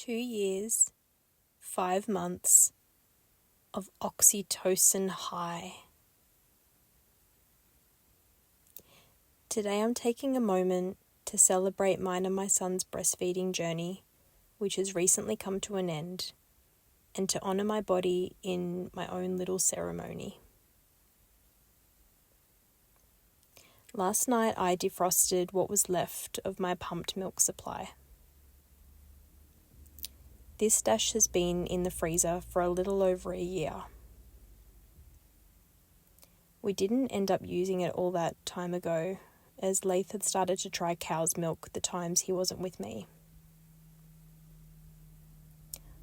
2 years, 5 months of oxytocin high. Today I'm taking a moment to celebrate mine and my son's breastfeeding journey, which has recently come to an end, and to honour my body in my own little ceremony. Last night I defrosted what was left of my pumped milk supply. This stash has been in the freezer for a little over a year. We didn't end up using it all that time ago, as Laith had started to try cow's milk the times he wasn't with me.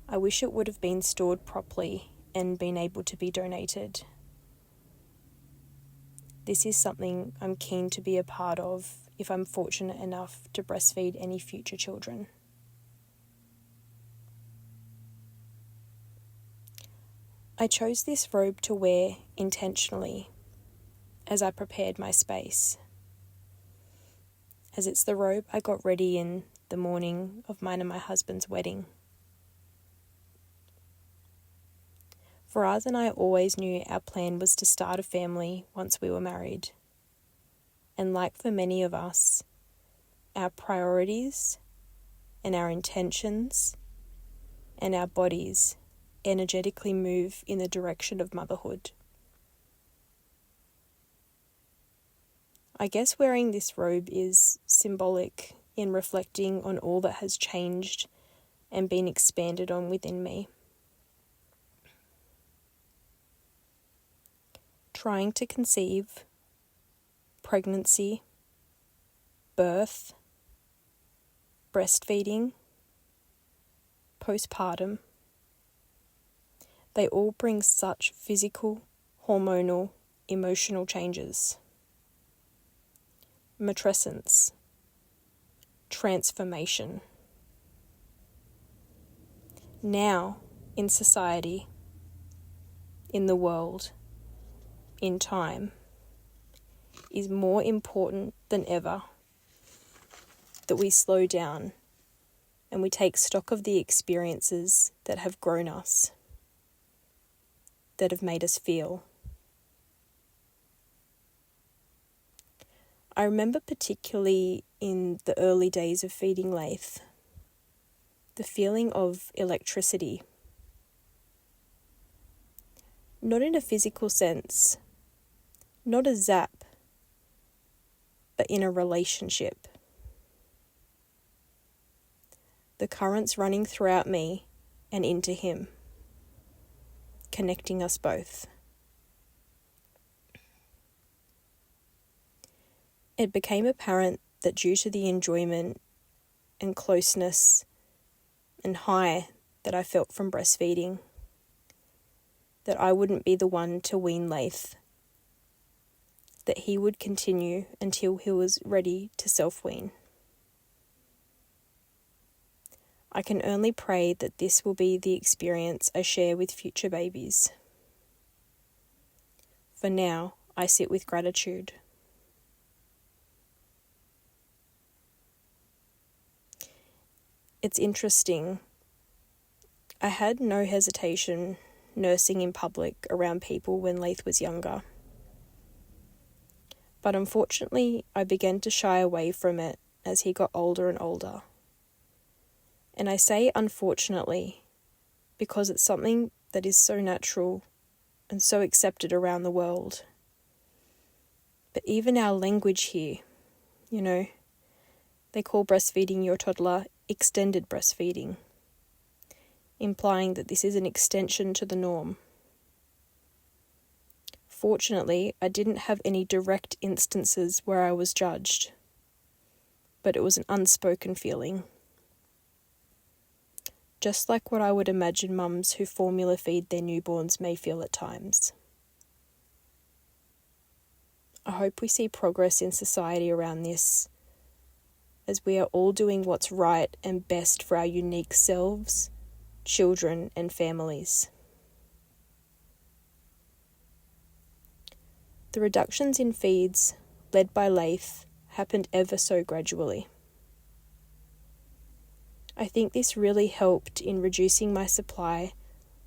I wish it would have been stored properly and been able to be donated. This is something I'm keen to be a part of if I'm fortunate enough to breastfeed any future children. I chose this robe to wear intentionally as I prepared my space, as it's the robe I got ready in the morning of mine and my husband's wedding. Faraz and I always knew our plan was to start a family once we were married. And like for many of us, our priorities and our intentions and our bodies energetically move in the direction of motherhood. I guess wearing this robe is symbolic in reflecting on all that has changed and been expanded on within me. Trying to conceive, pregnancy, birth, breastfeeding, postpartum, they all bring such physical, hormonal, emotional changes. Matrescence, transformation. Now, in society, in the world, in time, is more important than ever that we slow down and we take stock of the experiences that have grown us, that have made us feel. I remember particularly in the early days of feeding Laith, the feeling of electricity. Not in a physical sense, not a zap, but in a relationship. The currents running throughout me and into him, connecting us both. It became apparent that due to the enjoyment and closeness and high that I felt from breastfeeding, that I wouldn't be the one to wean Laith, that he would continue until he was ready to self-wean. I can only pray that this will be the experience I share with future babies. For now, I sit with gratitude. It's interesting. I had no hesitation nursing in public around people when Laith was younger. But unfortunately, I began to shy away from it as he got older and older. And I say unfortunately because it's something that is so natural and so accepted around the world. But even our language here, they call breastfeeding your toddler extended breastfeeding, implying that this is an extension to the norm. Fortunately, I didn't have any direct instances where I was judged, but it was an unspoken feeling. Just like what I would imagine mums who formula feed their newborns may feel at times. I hope we see progress in society around this, as we are all doing what's right and best for our unique selves, children and families. The reductions in feeds, led by Laith, happened ever so gradually. I think this really helped in reducing my supply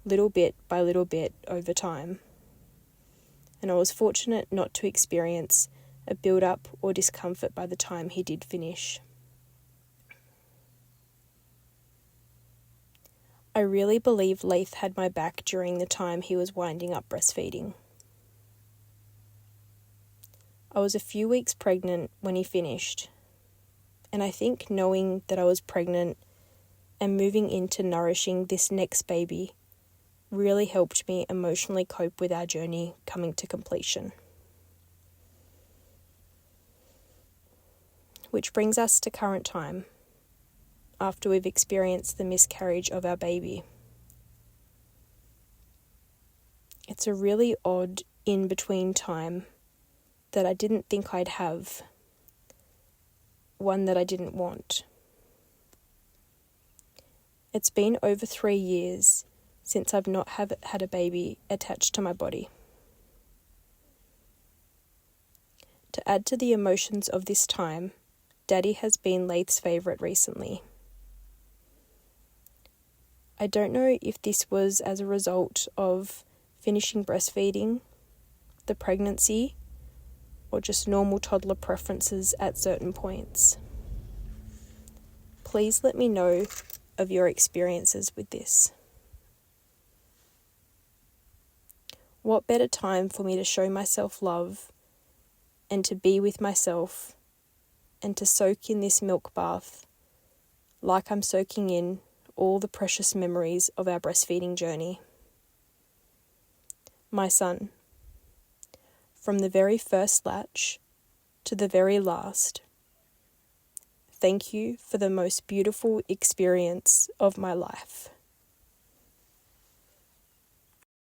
little bit by little bit over time, and I was fortunate not to experience a build-up or discomfort by the time he did finish. I really believe Leith had my back during the time he was winding up breastfeeding. I was a few weeks pregnant when he finished, and I think knowing that I was pregnant and moving into nourishing this next baby really helped me emotionally cope with our journey coming to completion. Which brings us to current time, after we've experienced the miscarriage of our baby. It's a really odd in-between time that I didn't think I'd have, one that I didn't want. It's been over 3 years since I've not had a baby attached to my body. To add to the emotions of this time, Daddy has been Leith's favourite recently. I don't know if this was as a result of finishing breastfeeding, the pregnancy, or just normal toddler preferences at certain points. Please let me know of your experiences with this. What better time for me to show myself love and to be with myself and to soak in this milk bath like I'm soaking in all the precious memories of our breastfeeding journey. My son, from the very first latch to the very last, thank you for the most beautiful experience of my life.